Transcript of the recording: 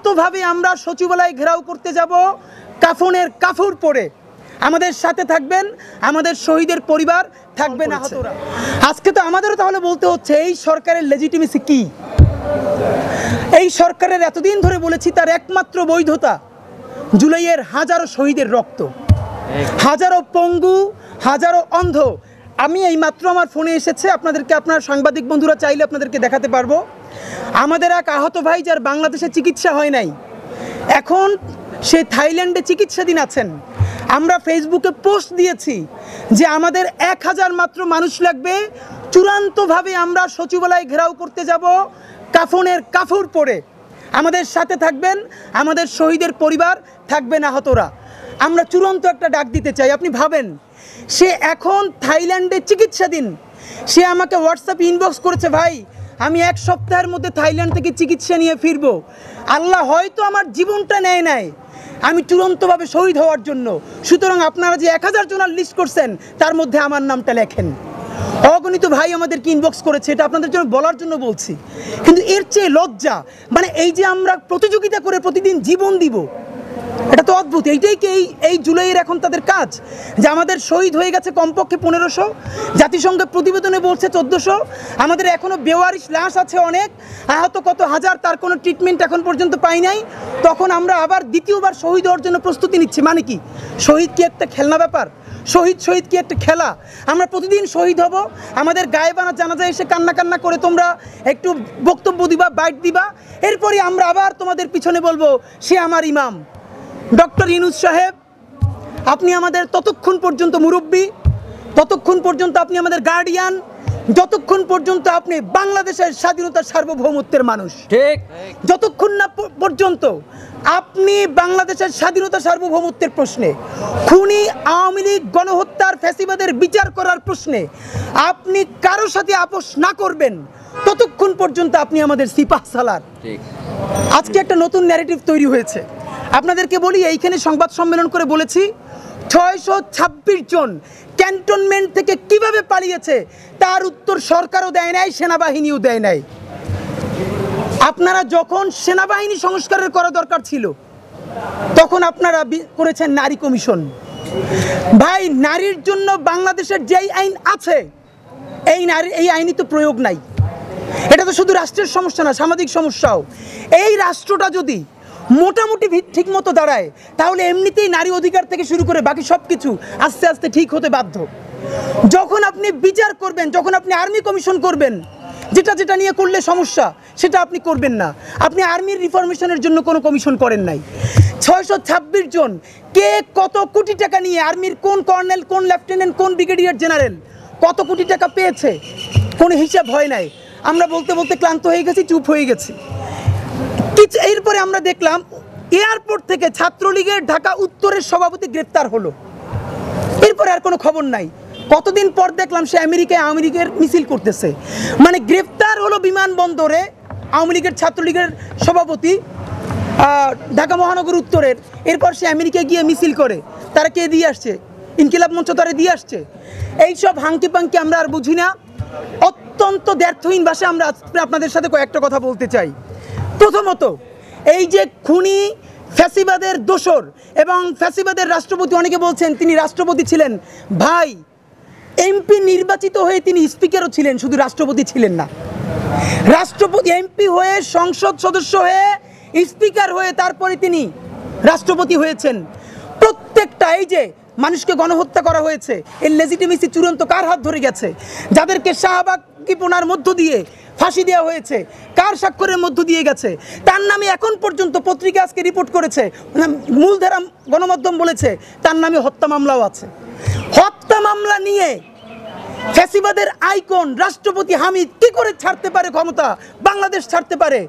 চূড়ান্তভাবে আমরা সচিবালয় ঘেরাও করতে যাব কাফনের কাফুর পরে। আমাদের সাথে থাকবেন, আমাদের শহীদের পরিবার থাকবে না হতরা। আজকে তো আমাদেরও তাহলে বলতে হচ্ছে এই সরকারের লেজিটিমেসি কি। এই সরকারের এতদিন ধরে বলেছি তার একমাত্র বৈধতা জুলাইয়ের হাজারো শহীদের রক্ত, হাজারো পঙ্গু, হাজারো অন্ধ। আমি এই মাত্র আমার ফোনে এসেছে, আপনাদেরকে আপনার সাংবাদিক বন্ধুরা চাইলে আপনাদেরকে দেখাতে পারবো। আমাদের এক আহত ভাই যার বাংলাদেশে চিকিৎসা হয় নাই, এখন সে থাইল্যান্ডে চিকিৎসাধীন আছেন। আমরা ফেসবুকে পোস্ট দিয়েছি যে আমাদের 1000 মাত্র মানুষ লাগবে, চূড়ান্তভাবে আমরা সচিবালয় ঘেরাও করতে যাব কাফনের কাফুর পরে। আমাদের সাথে থাকবেন, আমাদের শহীদের পরিবার থাকবে না হতরা। আমরা চূড়ান্ত একটা ডাক দিতে চাই। আপনি ভাবেন, সে এখন থাইল্যান্ডে চিকিৎসাধীন। সে আমাকে হোয়াটসঅ্যাপ ইনবক্স করেছে, ভাই আমি 1 সপ্তাহের মধ্যে থাইল্যান্ড থেকে চিকিৎসা নিয়ে ফিরবো। আল্লাহ হয়তো আমার জীবনটা নেয় নাই, আমি চূড়ান্তভাবে শহীদ হওয়ার জন্য। সুতরাং আপনারা যে 1000 জনের লিস্ট করছেন তার মধ্যে আমার নামটা লেখেন। অগণিত ভাই আমাদেরকে ইনবক্স করেছে, এটা আপনাদের জন্য বলার জন্য বলছি। কিন্তু এর চেয়ে লজ্জা, মানে এই যে আমরা প্রতিযোগিতা করে প্রতিদিন জীবন দিব, এটা তো অদ্ভুত। এইটাই কি এই জুলাইয়ের এখন তাদের কাজ? যে আমাদের শহীদ হয়ে গেছে কমপক্ষে 1500, জাতিসংঘের প্রতিবেদনে বলছে 1400, আমাদের এখনও বেওয়ারিশ লাশ আছে অনেক, আহত কত হাজার, তার কোনো ট্রিটমেন্ট এখন পর্যন্ত পাই নাই। তখন আমরা আবার দ্বিতীয়বার শহীদ হওয়ার জন্য প্রস্তুতি নিচ্ছি। মানে কি, শহীদ কি একটা খেলনা ব্যাপার? শহীদ কি একটা খেলা? আমরা প্রতিদিন শহীদ হব, আমাদের গায়েবানা জানাজায় এসে কান্না করে তোমরা একটু বক্তব্য দিবা, বাইট দিবা, এরপরে আমরা আবার তোমাদের পিছনে বলবো সে আমার ইমাম। ডক্টর ইউনূস সাহেব, আপনি আমাদের ততক্ষণ পর্যন্ত মুরব্বী, ততক্ষণ পর্যন্ত আপনি আমাদের গার্ডিয়ান, যতক্ষণ পর্যন্ত আপনি বাংলাদেশের স্বাধীনতার সার্বভৌমত্বের মানুষ। ঠিক, যতক্ষণ না পর্যন্ত আপনি বাংলাদেশের স্বাধীনতা সার্বভৌমত্বের প্রশ্নে, খুনি আওয়ামী লীগ গণহত্যার ফ্যাসিবাদের বিচার করার প্রশ্নে আপনি কারো সাথে আপোষ না করবেন, ততক্ষণ পর্যন্ত আপনি আমাদের সিপাহ সালার। আজকে একটা নতুন ন্যারেটিভ তৈরি হয়েছে। আপনাদেরকে বলি, এইখানে সংবাদ সম্মেলন করে বলেছি 626 জন ক্যান্টনমেন্ট থেকে কিভাবে পালিয়েছে তার উত্তর সরকারও দেয় নাই, সেনাবাহিনীও দেয় নাই। আপনারা যখন সেনাবাহিনী সংস্কারের করা দরকার ছিল তখন আপনারা করেছেন নারী কমিশন। ভাই, নারীর জন্য বাংলাদেশের যেই আইন আছে এই আইনই তো প্রয়োগ নাই। এটা তো শুধু রাষ্ট্রের সমস্যা না, সামাজিক সমস্যাও। এই রাষ্ট্রটা যদি মোটামুটি ঠিক মতো দাঁড়ায় তাহলে এমনিতেই নারী অধিকার থেকে শুরু করে বাকি সব কিছু আস্তে আস্তে ঠিক হতে বাধ্য। যখন আপনি বিচার করবেন, যখন আপনি আর্মি কমিশন করবেন, যেটা নিয়ে করলে সমস্যা সেটা আপনি করবেন না। আপনি আর্মির রিফরমেশনের জন্য কোনো কমিশন করেন নাই। 626 জন, কে কত কোটি টাকা নিয়ে, আর্মির কোন কর্নেল, কোন লেফটেন্যান্ট, কোন ব্রিগেডিয়ার জেনারেল কত কোটি টাকা পেয়েছে, কোনো হিসাব হয় নাই। আমরা বলতে বলতে ক্লান্ত হয়ে গেছি, চুপ হয়ে গেছি। এরপরে আমরা দেখলাম এয়ারপোর্ট থেকে ছাত্রলীগের ঢাকা উত্তরের সভাপতি গ্রেপ্তার হলো। এরপরে আর কোনো খবর নাই। কতদিন পর দেখলাম সে আমেরিকায় আওয়ামী লীগের মিছিল করতেছে। মানে গ্রেপ্তার হলো বিমানবন্দরে আওয়ামী লীগের, ছাত্রলীগের সভাপতি ঢাকা মহানগর উত্তরের। এরপর সে আমেরিকায় গিয়ে মিছিল করে। তারা কে দিয়ে আসছে? ইনকিলাব মঞ্চ তারা দিয়ে আসছে। এইসব হাঙ্কি পাঙ্কি আমরা আর বুঝি না। অত্যন্ত দ্ব্যর্থহীন ভাষায় আমরা আপনাদের সাথে কয়েকটা কথা বলতে চাই। প্রথমত, এই যে খুনি ফ্যাসিবাদের দোসর এবং ফ্যাসিবাদের রাষ্ট্রপতি, অনেকে বলছেন তিনি রাষ্ট্রপতি ছিলেন। ভাই, এমপি নির্বাচিত হয়ে তিনি স্পিকারও ছিলেন, শুধু রাষ্ট্রপতি ছিলেন না। রাষ্ট্রপতি এমপি হয়ে, সংসদ সদস্য হয়ে, স্পিকার হয়ে তারপরে তিনি রাষ্ট্রপতি হয়েছেন। প্রত্যেকটা, এই যে মানুষকে গণহত্যা করা হয়েছে, এর লেজিটিমেসি চূড়ান্ত কার হাত ধরে গেছে? যাদেরকে শাহবাগীপনার মধ্য দিয়ে ফাঁসি দেওয়া হয়েছে, কার স্বাক্ষরের মধ্য দিয়ে গেছে? তার নামে এখন পর্যন্ত পত্রিকা আজকে রিপোর্ট করেছে, মূলধারা গণমাধ্যম বলেছে তার নামে হত্যা মামলাও আছে। হত্যা মামলা নিয়ে ফ্যাসিবাদের আইকন রাষ্ট্রপতি হামিদ কি করে ছাড়তে পারে ক্ষমতা, বাংলাদেশ ছাড়তে পারে?